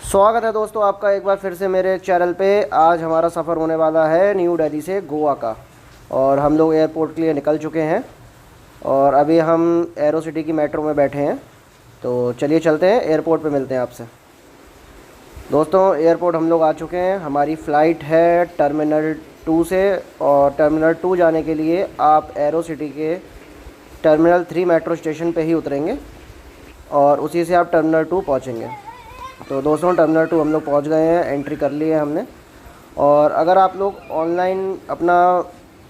स्वागत है दोस्तों आपका एक बार फिर से मेरे चैनल पे। आज हमारा सफ़र होने वाला है न्यू दिल्ली से गोवा का। और हम लोग एयरपोर्ट के लिए निकल चुके हैं और अभी हम एरो सिटी की मेट्रो में बैठे हैं। तो चलिए चलते हैं, एयरपोर्ट पे मिलते हैं आपसे। दोस्तों एयरपोर्ट हम लोग आ चुके हैं। हमारी फ़्लाइट है टर्मिनल 2 से और टर्मिनल 2 जाने के लिए आप एरो सिटी के टर्मिनल 3 मेट्रो स्टेशन पे ही उतरेंगे और उसी से आप टर्मिनल 2 पहुँचेंगे। तो दोस्तों टर्मिनल 2 हम लोग पहुँच गए हैं, एंट्री कर ली है हमने। और अगर आप लोग ऑनलाइन अपना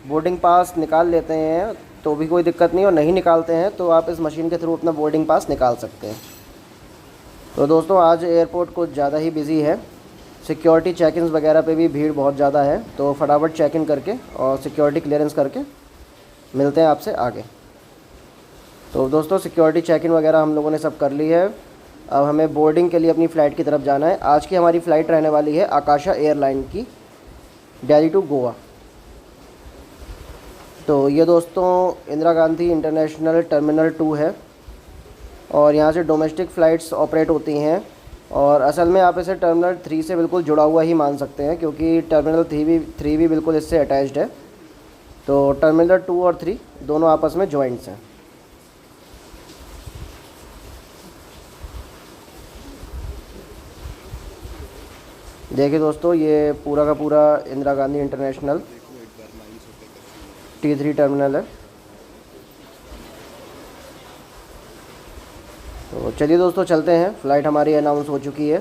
बोर्डिंग पास निकाल लेते हैं तो भी कोई दिक्कत नहीं, और नहीं निकालते हैं तो आप इस मशीन के थ्रू अपना बोर्डिंग पास निकाल सकते हैं। तो दोस्तों आज एयरपोर्ट कुछ ज़्यादा ही बिज़ी है, सिक्योरिटी चेक इन वगैरह पे भी भीड़ बहुत ज़्यादा है। तो फटाफट चेक इन करके और सिक्योरिटी क्लियरेंस करके मिलते हैं आपसे आगे। तो दोस्तों सिक्योरिटी चेक इन वगैरह हम लोगों ने सब कर ली है। अब हमें बोर्डिंग के लिए अपनी फ़्लाइट की तरफ जाना है। आज की हमारी फ़्लाइट रहने वाली है आकाशा एयरलाइन की, दिल्ली टू गोवा। तो ये दोस्तों इंदिरा गांधी इंटरनेशनल टर्मिनल 2 है और यहाँ से डोमेस्टिक फ़्लाइट्स ऑपरेट होती हैं। और असल में आप इसे टर्मिनल 3 से बिल्कुल जुड़ा हुआ ही मान सकते हैं, क्योंकि टर्मिनल 3 भी बिल्कुल इससे अटैच्ड है। तो टर्मिनल 2 और 3 दोनों आपस में जॉइंट्स हैं। देखिए दोस्तों ये पूरा का पूरा Indira Gandhi international T3 terminal है। तो चलिए दोस्तों चलते हैं, फ़्लाइट हमारी अनाउंस हो चुकी है।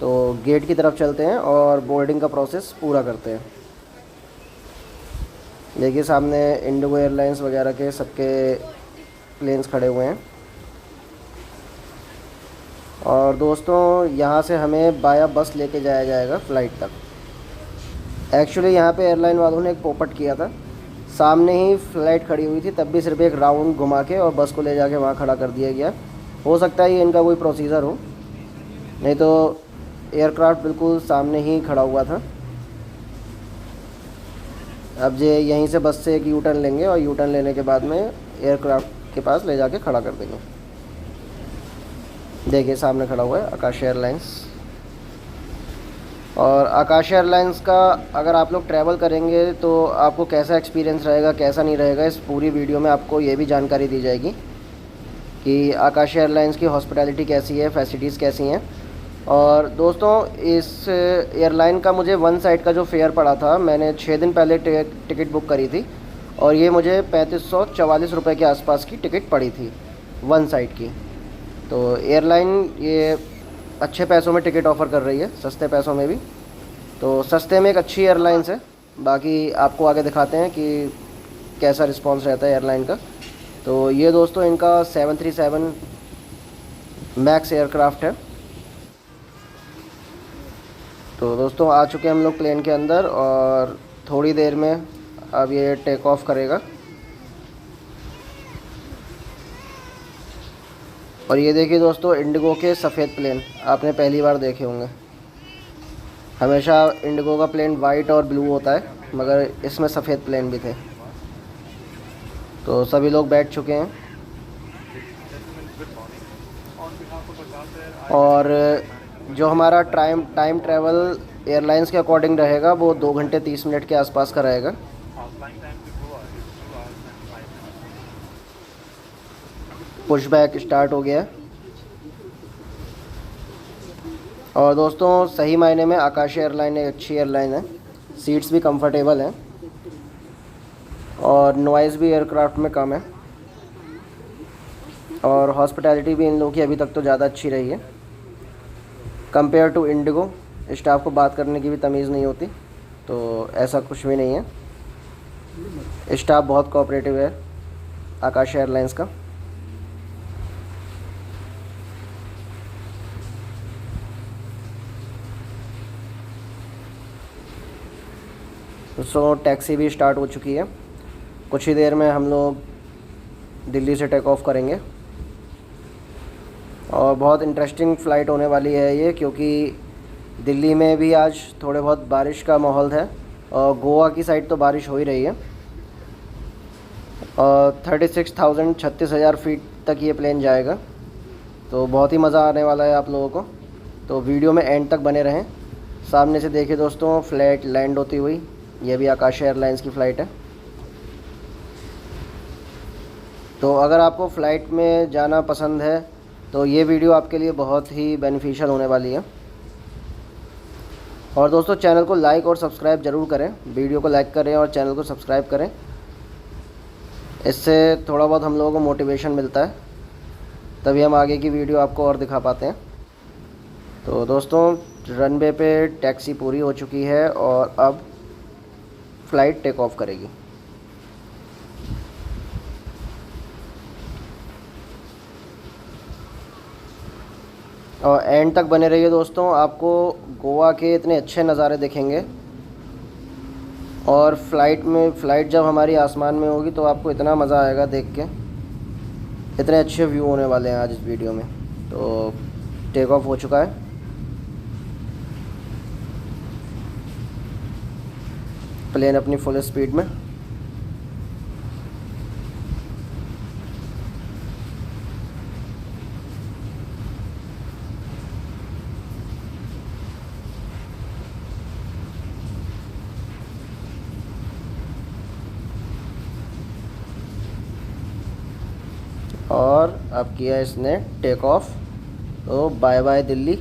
तो गेट की तरफ चलते हैं और बोर्डिंग का प्रोसेस पूरा करते हैं। देखिए सामने इंडिगो एयरलाइंस वगैरह के सबके प्लेन्स खड़े हुए हैं। और दोस्तों यहाँ से हमें बाया बस लेके जाया जाएगा फ़्लाइट तक। एक्चुअली यहाँ पे एयरलाइन वालों ने एक पोपट किया था, सामने ही फ़्लाइट खड़ी हुई थी, तब भी सिर्फ एक राउंड घुमा के और बस को ले जाके वहाँ खड़ा कर दिया गया। हो सकता है ये इनका कोई प्रोसीजर हो, नहीं तो एयरक्राफ्ट बिल्कुल सामने ही खड़ा हुआ था। अब ये यहीं से बस से एक यू टर्न लेंगे और यू टर्न लेने के बाद में एयरक्राफ्ट के पास ले जाके खड़ा कर देंगे। देखिए सामने खड़ा हुआ है आकाश एयरलाइंस। और आकाश एयरलाइंस का अगर आप लोग ट्रैवल करेंगे तो आपको कैसा एक्सपीरियंस रहेगा कैसा नहीं रहेगा, इस पूरी वीडियो में आपको ये भी जानकारी दी जाएगी कि आकाश एयरलाइंस की हॉस्पिटैलिटी कैसी है, फैसिलिटीज़ कैसी हैं। और दोस्तों इस एयरलाइन का मुझे वन साइड का जो फेयर पड़ा था, मैंने 6 दिन पहले टिकट बुक करी थी और ये मुझे 3544 रुपये के आसपास की टिकट पड़ी थी वन साइड की। तो एयरलाइन ये अच्छे पैसों में टिकट ऑफ़र कर रही है, सस्ते पैसों में भी। तो सस्ते में एक अच्छी एयरलाइंस है। बाकी आपको आगे दिखाते हैं कि कैसा रिस्पांस रहता है एयरलाइन का। तो ये दोस्तों इनका 737 मैक्स एयरक्राफ्ट है। तो दोस्तों आ चुके हैं हम लोग प्लेन के अंदर और थोड़ी देर में अब ये टेक ऑफ करेगा। और ये देखिए दोस्तों इंडिगो के सफ़ेद प्लेन आपने पहली बार देखे होंगे। हमेशा इंडिगो का प्लेन वाइट और ब्लू होता है, मगर इसमें सफ़ेद प्लेन भी थे। तो सभी लोग बैठ चुके हैं और जो हमारा टाइम ट्रैवल एयरलाइंस के अकॉर्डिंग रहेगा वो 2 घंटे 30 मिनट के आसपास का रहेगा। पुशबैक स्टार्ट हो गया है। और दोस्तों सही मायने में आकाश एयरलाइन एक अच्छी एयरलाइन है, सीट्स भी कंफर्टेबल हैं और नॉइज़ भी एयरक्राफ्ट में कम है। और हॉस्पिटैलिटी भी इन लोगों की अभी तक तो ज़्यादा अच्छी रही है कंपेयर टू इंडिगो। स्टाफ को बात करने की भी तमीज़ नहीं होती, तो ऐसा कुछ भी नहीं है। स्टाफ बहुत कोऑपरेटिव है आकाश एयरलाइंस का। सो टैक्सी भी स्टार्ट हो चुकी है। कुछ ही देर में हम लोग दिल्ली से टेक ऑफ करेंगे और बहुत इंटरेस्टिंग फ़्लाइट होने वाली है ये, क्योंकि दिल्ली में भी आज थोड़े बहुत बारिश का माहौल है और गोवा की साइड तो बारिश हो ही रही है। और 36,000 फीट तक ये प्लेन जाएगा। तो बहुत ही मज़ा आने वाला है आप लोगों को। तो वीडियो में एंड तक बने रहें। सामने से देखिए दोस्तों फ़्लाइट लैंड होती हुई, ये भी आकाशा एयरलाइंस की फ़्लाइट है। तो अगर आपको फ़्लाइट में जाना पसंद है तो ये वीडियो आपके लिए बहुत ही बेनिफिशियल होने वाली है। और दोस्तों चैनल को लाइक और सब्सक्राइब ज़रूर करें, वीडियो को लाइक करें और चैनल को सब्सक्राइब करें। इससे थोड़ा बहुत हम लोगों को मोटिवेशन मिलता है, तभी हम आगे की वीडियो आपको और दिखा पाते हैं। तो दोस्तों रनवे पे टैक्सी पूरी हो चुकी है और अब फ़्लाइट टेक ऑफ करेगी। और एंड तक बने रहिए दोस्तों, आपको गोवा के इतने अच्छे नज़ारे दिखेंगे। और फ़्लाइट जब हमारी आसमान में होगी तो आपको इतना मज़ा आएगा देख के, इतने अच्छे व्यू होने वाले हैं आज इस वीडियो में। तो टेक ऑफ हो चुका है, प्लेन अपनी फुल स्पीड में। और अब किया इसने टेक ऑफ। तो बाय बाय दिल्ली,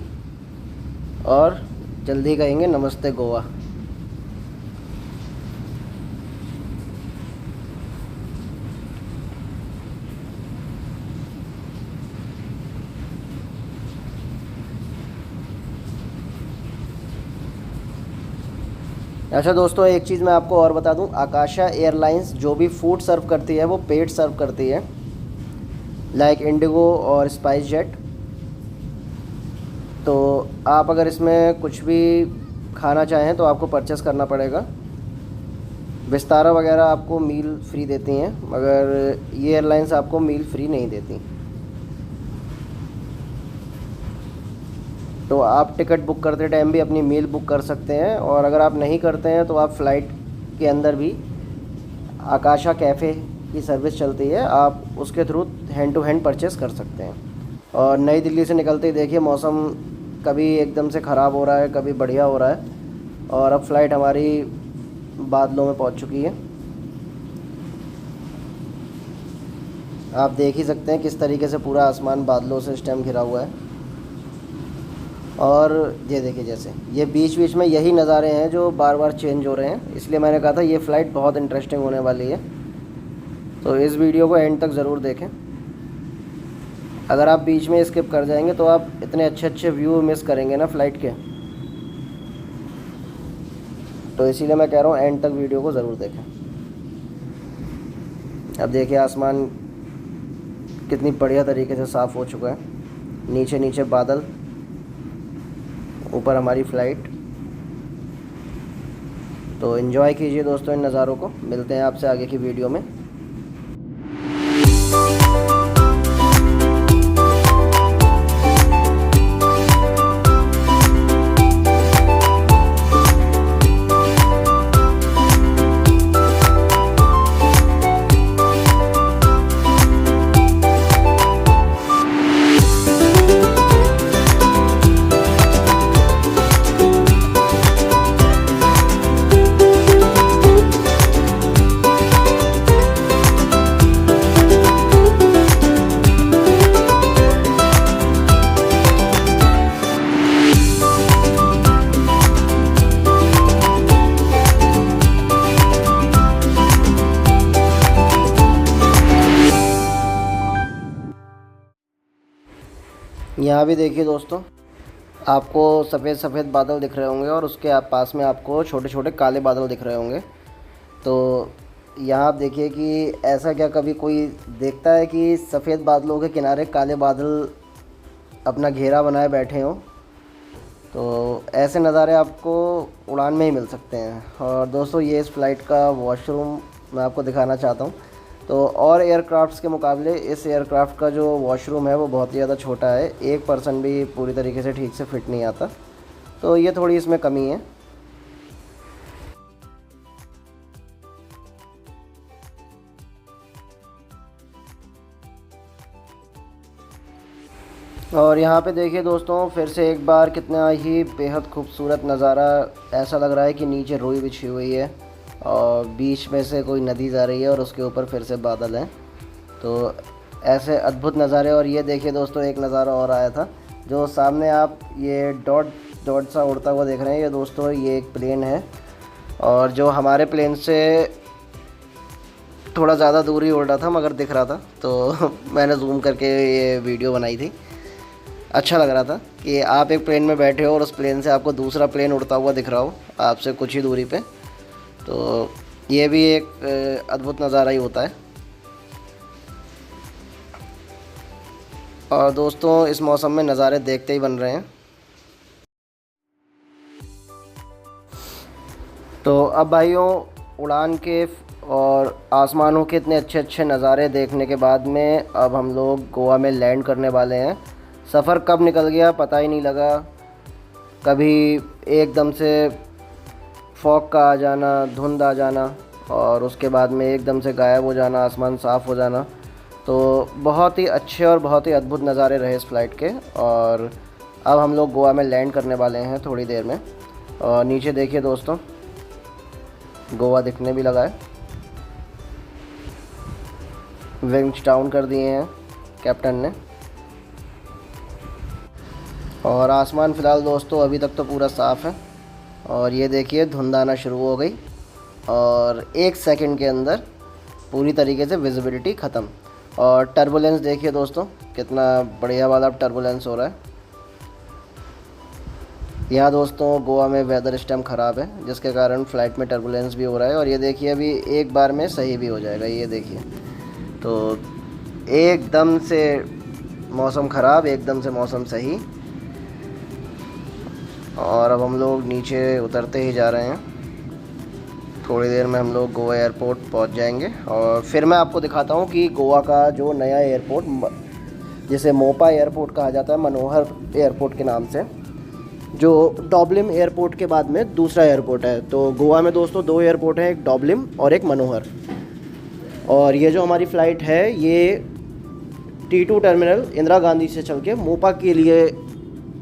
और जल्दी कहेंगे नमस्ते गोवा। अच्छा दोस्तों एक चीज़ मैं आपको और बता दूं, आकाशा एयरलाइंस जो भी फूड सर्व करती है वो पेड सर्व करती है, लाइक इंडिगो और स्पाइस जेट। तो आप अगर इसमें कुछ भी खाना चाहें तो आपको परचेस करना पड़ेगा। विस्तारा वगैरह आपको मील फ्री देती हैं, मगर ये एयरलाइंस आपको मील फ्री नहीं देती। तो आप टिकट बुक करते टाइम भी अपनी मील बुक कर सकते हैं, और अगर आप नहीं करते हैं तो आप फ़्लाइट के अंदर भी आकाशा कैफ़े की सर्विस चलती है, आप उसके through hand to hand purchase कर सकते हैं। और नई दिल्ली से निकलते ही देखिए मौसम कभी एकदम से ख़राब हो रहा है, कभी बढ़िया हो रहा है, और अब फ़्लाइट हमारी बादलों में पहुंच चुकी है। आप देख ही सकते हैं किस तरीके से पूरा आसमान बादलों से इस टाइम घिरा हुआ है। और ये देखिए जैसे ये बीच बीच में यही नज़ारे हैं जो बार बार चेंज हो रहे हैं, इसलिए मैंने कहा था ये फ़्लाइट बहुत इंटरेस्टिंग होने वाली है। तो इस वीडियो को एंड तक ज़रूर देखें। अगर आप बीच में स्किप कर जाएंगे तो आप इतने अच्छे अच्छे व्यू मिस करेंगे ना फ़्लाइट के। तो इसीलिए मैं कह रहा हूँ एंड तक वीडियो को ज़रूर देखें। अब देखिए आसमान कितनी बढ़िया तरीके से साफ़ हो चुका है, नीचे नीचे बादल, ऊपर हमारी फ़्लाइट। तो एंजॉय कीजिए दोस्तों इन नज़ारों को। मिलते हैं आपसे आगे की वीडियो में। यहाँ भी देखिए दोस्तों, आपको सफ़ेद सफ़ेद बादल दिख रहे होंगे और उसके पास में आपको छोटे छोटे काले बादल दिख रहे होंगे। तो यहाँ आप देखिए कि ऐसा क्या कभी कोई देखता है कि सफ़ेद बादलों के किनारे काले बादल अपना घेरा बनाए बैठे हों। तो ऐसे नज़ारे आपको उड़ान में ही मिल सकते हैं। और दोस्तों ये इस फ़्लाइट का वॉशरूम मैं आपको दिखाना चाहता हूँ। तो और एयरक्राफ्ट्स के मुकाबले इस एयरक्राफ्ट का जो वॉशरूम है वो बहुत ही ज़्यादा छोटा है, एक पर्सन भी पूरी तरीके से ठीक से फिट नहीं आता। तो ये थोड़ी इसमें कमी है। और यहाँ पे देखिए दोस्तों, फिर से एक बार कितना ही बेहद खूबसूरत नज़ारा। ऐसा लग रहा है कि नीचे रुई बिछी हुई है और बीच में से कोई नदी जा रही है और उसके ऊपर फिर से बादल हैं। तो ऐसे अद्भुत नज़ारे। और ये देखिए दोस्तों, एक नज़ारा और आया था, जो सामने आप ये डॉट डॉट सा उड़ता हुआ देख रहे हैं। ये दोस्तों ये एक प्लेन है, और जो हमारे प्लेन से थोड़ा ज़्यादा दूरी उड़ रहा था मगर दिख रहा था, तो मैंने जूम करके ये वीडियो बनाई थी। अच्छा लग रहा था कि आप एक प्लेन में बैठे हो और उस प्लेन से आपको दूसरा प्लेन उड़ता हुआ दिख रहा हो आपसे कुछ ही दूरी पे। तो ये भी एक अद्भुत नज़ारा ही होता है। और दोस्तों इस मौसम में नज़ारे देखते ही बन रहे हैं। तो अब भाइयों, उड़ान के और आसमानों के इतने अच्छे अच्छे नज़ारे देखने के बाद में अब हम लोग गोवा में लैंड करने वाले हैं। सफ़र कब निकल गया पता ही नहीं लगा। कभी एकदम से फॉग का आ जाना, धुंध आ जाना, और उसके बाद में एकदम से गायब हो जाना, आसमान साफ़ हो जाना। तो बहुत ही अच्छे और बहुत ही अद्भुत नज़ारे रहे इस फ़्लाइट के। और अब हम लोग गोवा में लैंड करने वाले हैं थोड़ी देर में। और नीचे देखिए दोस्तों, गोवा दिखने भी लगा है। विंग्स डाउन कर दिए हैं कैप्टन ने। और आसमान फ़िलहाल दोस्तों अभी तक तो पूरा साफ़ है। और ये देखिए धुंध आना शुरू हो गई और 1 सेकंड के अंदर पूरी तरीके से विजिबिलिटी ख़त्म। और टर्बुलेंस देखिए दोस्तों, कितना बढ़िया वाला टर्बुलेंस हो रहा है। यहाँ दोस्तों गोवा में वेदर इस टाइम ख़राब है, जिसके कारण फ़्लाइट में टर्बुलेंस भी हो रहा है। और ये देखिए अभी एक बार में सही भी हो जाएगा। ये देखिए, तो एकदम से मौसम ख़राब, एकदम से मौसम सही। और अब हम लोग नीचे उतरते ही जा रहे हैं। थोड़ी देर में हम लोग गोवा एयरपोर्ट पहुंच जाएंगे और फिर मैं आपको दिखाता हूं कि गोवा का जो नया एयरपोर्ट, जिसे मोपा एयरपोर्ट कहा जाता है, मनोहर एयरपोर्ट के नाम से, जो डॉबलिम एयरपोर्ट के बाद में दूसरा एयरपोर्ट है। तो गोवा में दोस्तों 2 एयरपोर्ट हैं, एक डॉबलिम और एक मनोहर। और ये जो हमारी फ़्लाइट है ये T2 टर्मिनल इंदिरा गांधी से चल के मोपा के लिए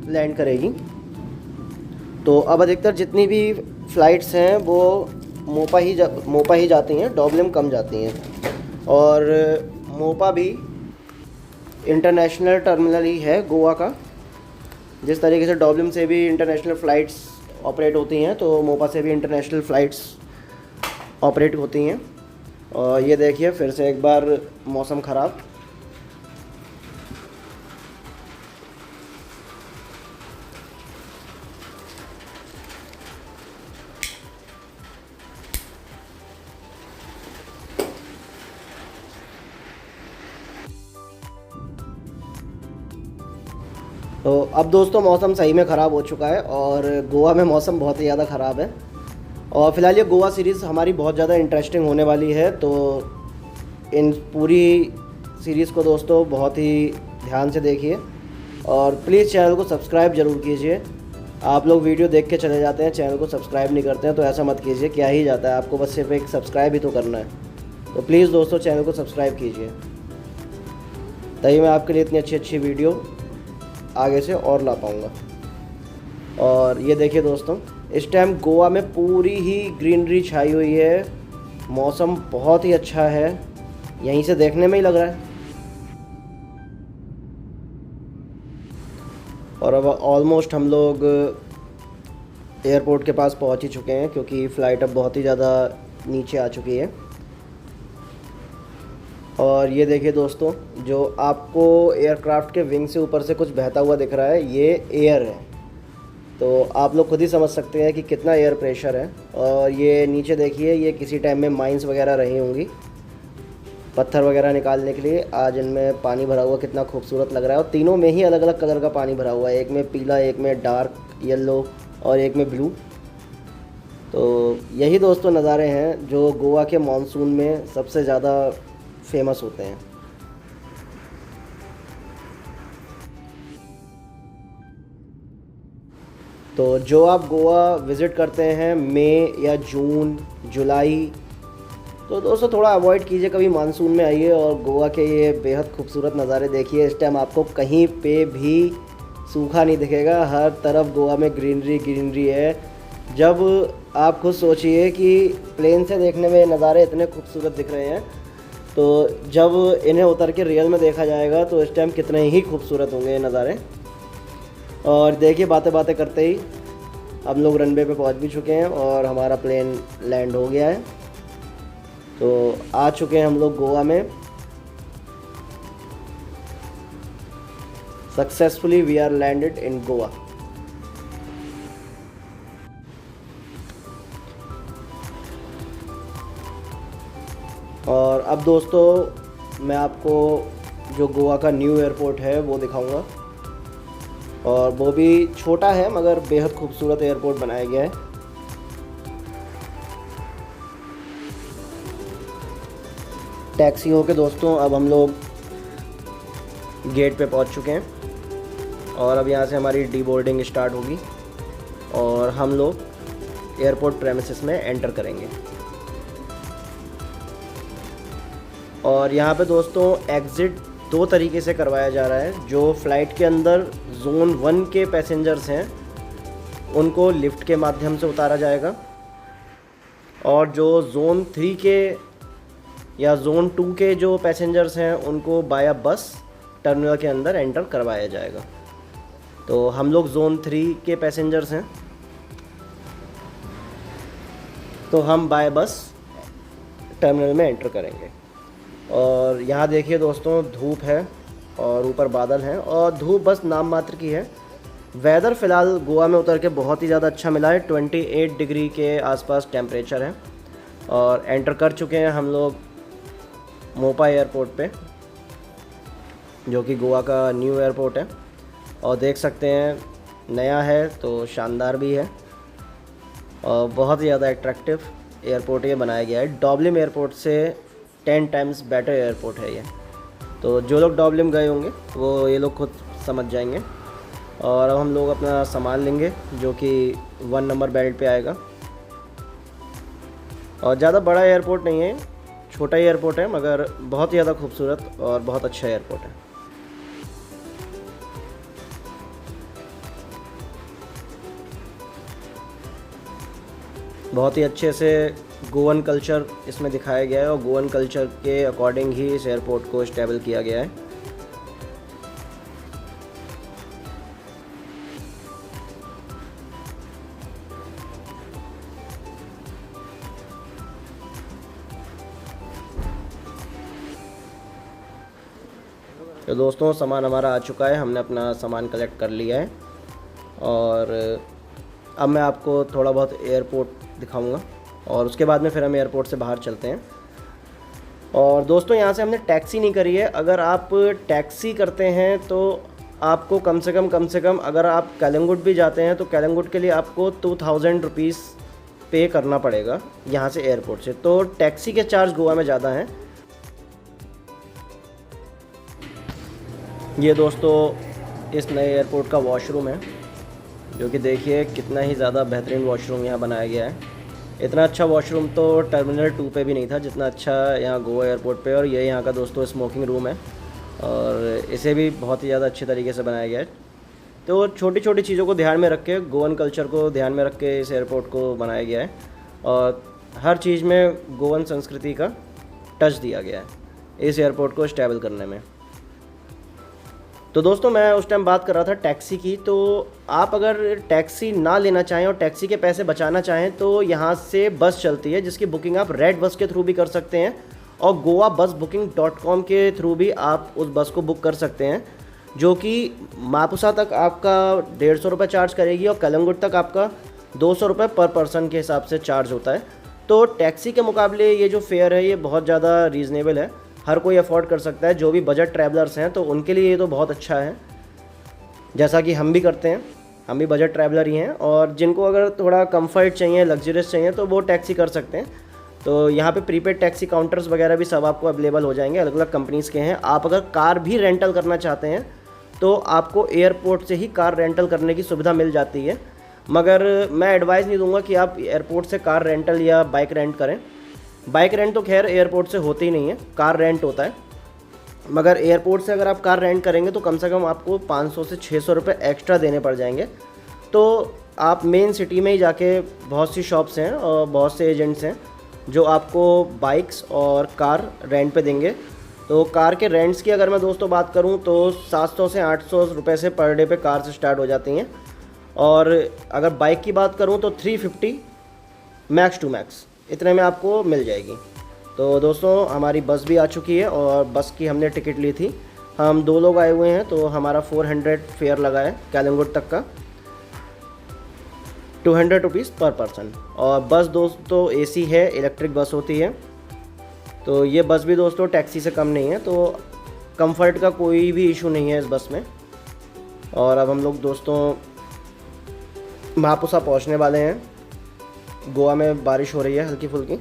लैंड करेगी। तो अब अधिकतर जितनी भी फ़्लाइट्स हैं वो मोपा ही जाती हैं, डॉबलिम कम जाती हैं। और मोपा भी इंटरनेशनल टर्मिनल ही है गोवा का। जिस तरीके से डॉबलिम से भी इंटरनेशनल फ़्लाइट्स ऑपरेट होती हैं, तो मोपा से भी इंटरनेशनल फ़्लाइट्स ऑपरेट होती हैं। और ये देखिए फिर से एक बार मौसम ख़राब। तो अब दोस्तों मौसम सही में ख़राब हो चुका है और गोवा में मौसम बहुत ही ज़्यादा ख़राब है। और फ़िलहाल ये गोवा सीरीज़ हमारी बहुत ज़्यादा इंटरेस्टिंग होने वाली है। तो इन पूरी सीरीज़ को दोस्तों बहुत ही ध्यान से देखिए और प्लीज़ चैनल को सब्सक्राइब ज़रूर कीजिए। आप लोग वीडियो देख के चले जाते हैं, चैनल को सब्सक्राइब नहीं करते हैं, तो ऐसा मत कीजिए। क्या ही जाता है, आपको बस सिर्फ एक सब्सक्राइब ही तो करना है। तो प्लीज़ दोस्तों चैनल को सब्सक्राइब कीजिए, तभी मैं आपके लिए इतनी अच्छी अच्छी वीडियो आगे से और ला पाऊँगा। और ये देखिए दोस्तों, इस टाइम गोवा में पूरी ही ग्रीनरी छाई हुई है। मौसम बहुत ही अच्छा है, यहीं से देखने में ही लग रहा है। और अब ऑलमोस्ट हम लोग एयरपोर्ट के पास पहुंच ही चुके हैं, क्योंकि फ़्लाइट अब बहुत ही ज़्यादा नीचे आ चुकी है। और ये देखिए दोस्तों, जो आपको एयरक्राफ्ट के विंग से ऊपर से कुछ बहता हुआ दिख रहा है, ये एयर है। तो आप लोग खुद ही समझ सकते हैं कि कितना एयर प्रेशर है। और ये नीचे देखिए, ये किसी टाइम में माइंस वगैरह रही होंगी, पत्थर वगैरह निकालने के लिए। आज इनमें पानी भरा हुआ कितना खूबसूरत लग रहा है। और तीनों में ही अलग अलग कलर का पानी भरा हुआ है, एक में पीला, एक में डार्क येलो और एक में ब्लू। तो यही दोस्तों नज़ारे हैं जो गोवा के मानसून में सबसे ज़्यादा फेमस होते हैं। तो जो आप गोवा विज़िट करते हैं मई या जून, जुलाई तो दोस्तों थोड़ा अवॉइड कीजिए, कभी मानसून में आइए और गोवा के ये बेहद खूबसूरत नज़ारे देखिए। इस टाइम आपको कहीं पे भी सूखा नहीं दिखेगा, हर तरफ गोवा में ग्रीनरी ग्रीनरी है। जब आप खुद सोचिए कि प्लेन से देखने में नज़ारे इतने खूबसूरत दिख रहे हैं, तो जब इन्हें उतर के रियल में देखा जाएगा तो इस टाइम कितने ही खूबसूरत होंगे ये नज़ारे। और देखिए बातें बातें करते ही हम लोग रनवे पे पहुंच भी चुके हैं और हमारा प्लेन लैंड हो गया है। तो आ चुके हैं हम लोग गोवा में। Successfully we are landed in Goa. और अब दोस्तों मैं आपको जो गोवा का न्यू एयरपोर्ट है वो दिखाऊंगा, और वो भी छोटा है मगर बेहद खूबसूरत एयरपोर्ट बनाया गया है। टैक्सी होके दोस्तों अब हम लोग गेट पे पहुंच चुके हैं और अब यहाँ से हमारी डी बोर्डिंग स्टार्ट होगी और हम लोग एयरपोर्ट प्रेमिसेस में एंटर करेंगे। और यहाँ पे दोस्तों एग्ज़िट 2 तरीके से करवाया जा रहा है। जो फ़्लाइट के अंदर जोन 1 के पैसेंजर्स हैं उनको लिफ्ट के माध्यम से उतारा जाएगा, और जो जोन 3 के या जोन 2 के जो पैसेंजर्स हैं उनको बाया बस टर्मिनल के अंदर एंटर करवाया जाएगा। तो हम लोग जोन 3 के पैसेंजर्स हैं, तो हम बाय बस टर्मिनल में एंटर करेंगे। और यहाँ देखिए दोस्तों धूप है और ऊपर बादल हैं, और धूप बस नाम मात्र की है। वेदर फ़िलहाल गोवा में उतर के बहुत ही ज़्यादा अच्छा मिला है, 28 डिग्री के आसपास टेम्परेचर है। और एंटर कर चुके हैं हम लोग मोपा एयरपोर्ट पे, जो कि गोवा का न्यू एयरपोर्ट है। और देख सकते हैं नया है तो शानदार भी है और बहुत ही ज़्यादा एट्रैक्टिव एयरपोर्ट ये बनाया गया है। डॉबलिम एयरपोर्ट से 10 टाइम्स बेटर एयरपोर्ट है ये। तो जो लोग डॉबलिम गए होंगे वो ये लोग खुद समझ जाएंगे। और अब हम लोग अपना सामान लेंगे जो कि 1 नंबर बेल्ट पे आएगा। और ज़्यादा बड़ा एयरपोर्ट नहीं है, छोटा एयरपोर्ट है, मगर बहुत ही ज़्यादा खूबसूरत और बहुत अच्छा एयरपोर्ट है। बहुत ही अच्छे से गोवन कल्चर इसमें दिखाया गया है और गोवन कल्चर के अकॉर्डिंग ही इस एयरपोर्ट को स्टेबल किया गया है। तो दोस्तों सामान हमारा आ चुका है, हमने अपना सामान कलेक्ट कर लिया है। और अब मैं आपको थोड़ा बहुत एयरपोर्ट दिखाऊंगा और उसके बाद में फिर हम एयरपोर्ट से बाहर चलते हैं। और दोस्तों यहाँ से हमने टैक्सी नहीं करी है। अगर आप टैक्सी करते हैं तो आपको कम से कम अगर आप कलिंगुट भी जाते हैं तो कलिंगुट के लिए आपको 2000 रुपीज़ पे करना पड़ेगा यहाँ से एयरपोर्ट से। तो टैक्सी के चार्ज गोवा में ज़्यादा हैं। ये दोस्तों इस नए एयरपोर्ट का वॉशरूम है, जो कि देखिए कितना ही ज़्यादा बेहतरीन वॉशरूम यहाँ बनाया गया है। इतना अच्छा वॉशरूम तो टर्मिनल 2 पे भी नहीं था जितना अच्छा यहाँ गोवा एयरपोर्ट पे। और ये यहाँ का दोस्तों स्मोकिंग रूम है और इसे भी बहुत ही ज़्यादा अच्छे तरीके से बनाया गया है। तो छोटी छोटी चीज़ों को ध्यान में रख के, गोवन कल्चर को ध्यान में रख के इस एयरपोर्ट को बनाया गया है और हर चीज़ में गोवन संस्कृति का टच दिया गया है इस एयरपोर्ट को स्टेबल करने में। तो दोस्तों मैं उस टाइम बात कर रहा था टैक्सी की। तो आप अगर टैक्सी ना लेना चाहें और टैक्सी के पैसे बचाना चाहें तो यहाँ से बस चलती है जिसकी बुकिंग आप रेड बस के थ्रू भी कर सकते हैं, और गोवा बस बुकिंग.com के थ्रू भी आप उस बस को बुक कर सकते हैं, जो कि मापुसा तक आपका 150 रुपये चार्ज करेगी और कलंगुट तक आपका 200 रुपये पर पर्सन के हिसाब से चार्ज होता है। तो टैक्सी के मुकाबले ये जो फेयर है ये बहुत ज़्यादा रीज़नेबल है, हर कोई अफोर्ड कर सकता है। जो भी बजट ट्रैवलर्स हैं तो उनके लिए ये तो बहुत अच्छा है, जैसा कि हम भी करते हैं, हम भी बजट ट्रैवलर ही हैं। और जिनको अगर थोड़ा कंफर्ट चाहिए, लग्जरियस चाहिए तो वो टैक्सी कर सकते हैं। तो यहाँ पे प्रीपेड टैक्सी काउंटर्स वगैरह भी सब आपको अवेलेबल हो जाएंगे, अलग अलग कंपनीज़ के हैं। आप अगर कार भी रेंटल करना चाहते हैं तो आपको एयरपोर्ट से ही कार रेंटल करने की सुविधा मिल जाती है, मगर मैं एडवाइस नहीं दूंगा कि आप एयरपोर्ट से कार रेंटल या बाइक रेंट करें, बाइक रेंट तो खैर एयरपोर्ट से होती ही नहीं है, कार रेंट होता है। मगर एयरपोर्ट से अगर आप कार रेंट करेंगे तो कम से कम आपको 500 से 600 रुपये एक्स्ट्रा देने पड़ जाएंगे। तो आप मेन सिटी में ही जाके बहुत सी शॉप्स हैं और बहुत से एजेंट्स हैं जो आपको बाइक्स और कार रेंट पे देंगे। तो कार के रेंट्स की अगर मैं दोस्तों बात करूं तो 700 से 800 रुपये से पर डे पे कार से स्टार्ट हो जाती हैं। और अगर बाइक की बात करूं तो 350 मैक्स टू मैक्स इतने में आपको मिल जाएगी। तो दोस्तों हमारी बस भी आ चुकी है और बस की हमने टिकट ली थी। हम 2 लोग आए हुए हैं तो हमारा 400 फेयर लगा है कैलंगुट तक का, 200 रुपीज़ पर पर्सन। और बस दोस्तों एसी है, इलेक्ट्रिक बस होती है। तो ये बस भी दोस्तों टैक्सी से कम नहीं है, तो कंफर्ट का कोई भी इशू नहीं है इस बस में। और अब हम लोग दोस्तों महापुसा पहुंचने वाले हैं। गोवा में बारिश हो रही है हल्की फुल्की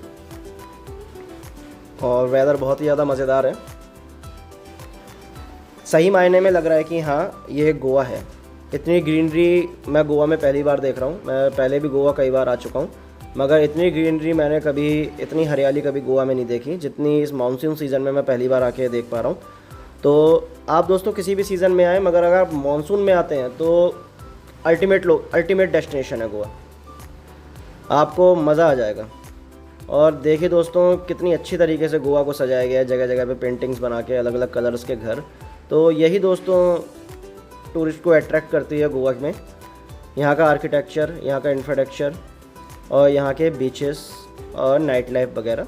और वेदर बहुत ही ज़्यादा मज़ेदार है। सही मायने में लग रहा है कि हाँ ये गोवा है। इतनी ग्रीनरी मैं गोवा में पहली बार देख रहा हूँ। मैं पहले भी गोवा कई बार आ चुका हूँ, मगर इतनी ग्रीनरी मैंने कभी, इतनी हरियाली कभी गोवा में नहीं देखी जितनी इस मानसून सीज़न में मैं पहली बार आके देख पा रहा हूँ। तो आप दोस्तों किसी भी सीज़न में आए, मगर अगर आप मानसून में आते हैं तो अल्टीमेट डेस्टिनेशन है गोवा, आपको मज़ा आ जाएगा। और देखिए दोस्तों कितनी अच्छी तरीके से गोवा को सजाया गया है, जगह जगह पे पेंटिंग्स बना के अलग अलग कलर्स के घर। तो यही दोस्तों टूरिस्ट को अट्रैक्ट करती है गोवा में, यहाँ का आर्किटेक्चर, यहाँ का इंफ्रास्ट्रक्चर और यहाँ के बीचेस और नाइट लाइफ वगैरह।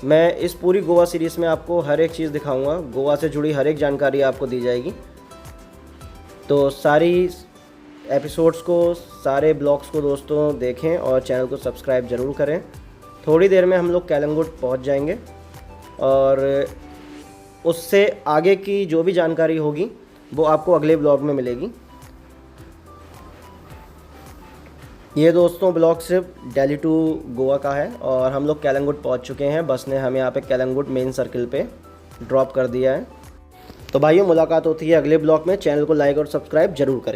मैं इस पूरी गोवा सीरीज़ में आपको हर एक चीज़ दिखाऊंगा, गोवा से जुड़ी हर एक जानकारी आपको दी जाएगी। तो सारी एपिसोड्स को, सारे ब्लॉग्स को दोस्तों देखें और चैनल को सब्सक्राइब ज़रूर करें। थोड़ी देर में हम लोग कैलंगुट पहुंच जाएंगे और उससे आगे की जो भी जानकारी होगी वो आपको अगले ब्लॉग में मिलेगी। ये दोस्तों ब्लॉग सिर्फ दिल्ली टू गोवा का है और हम लोग कैलंगुट पहुंच चुके हैं। बस ने हमें यहाँ पे कैलंगुट मेन सर्किल पे ड्रॉप कर दिया है। तो भाइयों मुलाकात होती है अगले ब्लॉग में। चैनल को लाइक और सब्सक्राइब ज़रूर करें।